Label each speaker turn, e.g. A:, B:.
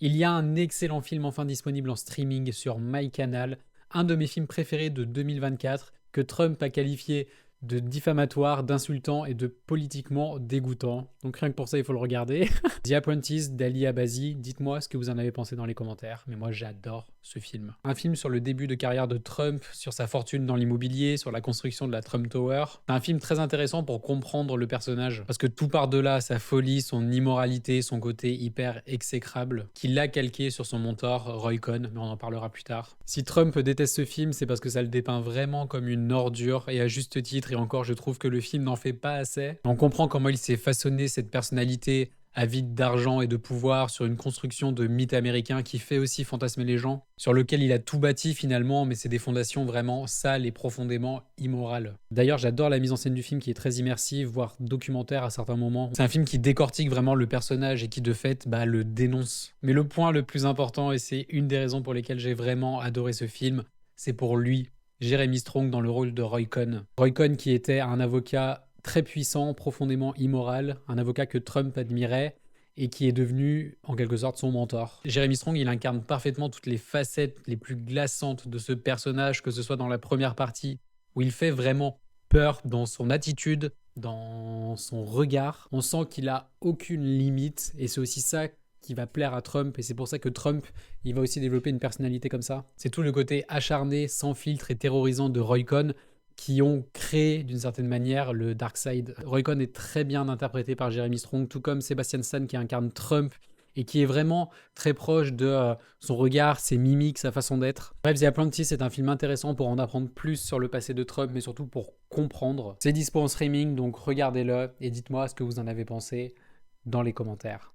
A: Il y a un excellent film enfin disponible en streaming sur MyCanal, un de mes films préférés de 2024, que Trump a qualifié de diffamatoire, d'insultant et de politiquement dégoûtant. Donc rien que pour ça, il faut le regarder. The Apprentice d'Ali Abazi, dites-moi ce que vous en avez pensé dans les commentaires, mais moi j'adore ce film. Un film sur le début de carrière de Trump, sur sa fortune dans l'immobilier, sur la construction de la Trump Tower. C'est un film très intéressant pour comprendre le personnage, parce que tout part de là, sa folie, son immoralité, son côté hyper exécrable, qu'il a calqué sur son mentor Roy Cohn, mais on en parlera plus tard. Si Trump déteste ce film, c'est parce que ça le dépeint vraiment comme une ordure, et à juste titre, et encore je trouve que le film n'en fait pas assez. On comprend comment il s'est façonné cette personnalité avide d'argent et de pouvoir sur une construction de mythe américain qui fait aussi fantasmer les gens, sur lequel il a tout bâti finalement, mais c'est des fondations vraiment sales et profondément immorales. D'ailleurs, j'adore la mise en scène du film qui est très immersive, voire documentaire à certains moments. C'est un film qui décortique vraiment le personnage et qui de fait le dénonce. Mais le point le plus important, et c'est une des raisons pour lesquelles j'ai vraiment adoré ce film, c'est pour lui, Jeremy Strong dans le rôle de Roy Cohn. Roy Cohn qui était un avocat très puissant, profondément immoral, un avocat que Trump admirait et qui est devenu en quelque sorte son mentor. Jeremy Strong, il incarne parfaitement toutes les facettes les plus glaçantes de ce personnage, que ce soit dans la première partie où il fait vraiment peur dans son attitude, dans son regard. On sent qu'il a aucune limite et c'est aussi ça qui va plaire à Trump et c'est pour ça que Trump, il va aussi développer une personnalité comme ça. C'est tout le côté acharné, sans filtre et terrorisant de Roy Cohn qui ont créé d'une certaine manière le Dark Side. Roy Cohn est très bien interprété par Jeremy Strong, tout comme Sebastian Stan qui incarne Trump et qui est vraiment très proche de son regard, ses mimiques, sa façon d'être. Bref, The Apprentice est un film intéressant pour en apprendre plus sur le passé de Trump, mais surtout pour comprendre. C'est dispo en streaming, donc regardez-le et dites-moi ce que vous en avez pensé dans les commentaires.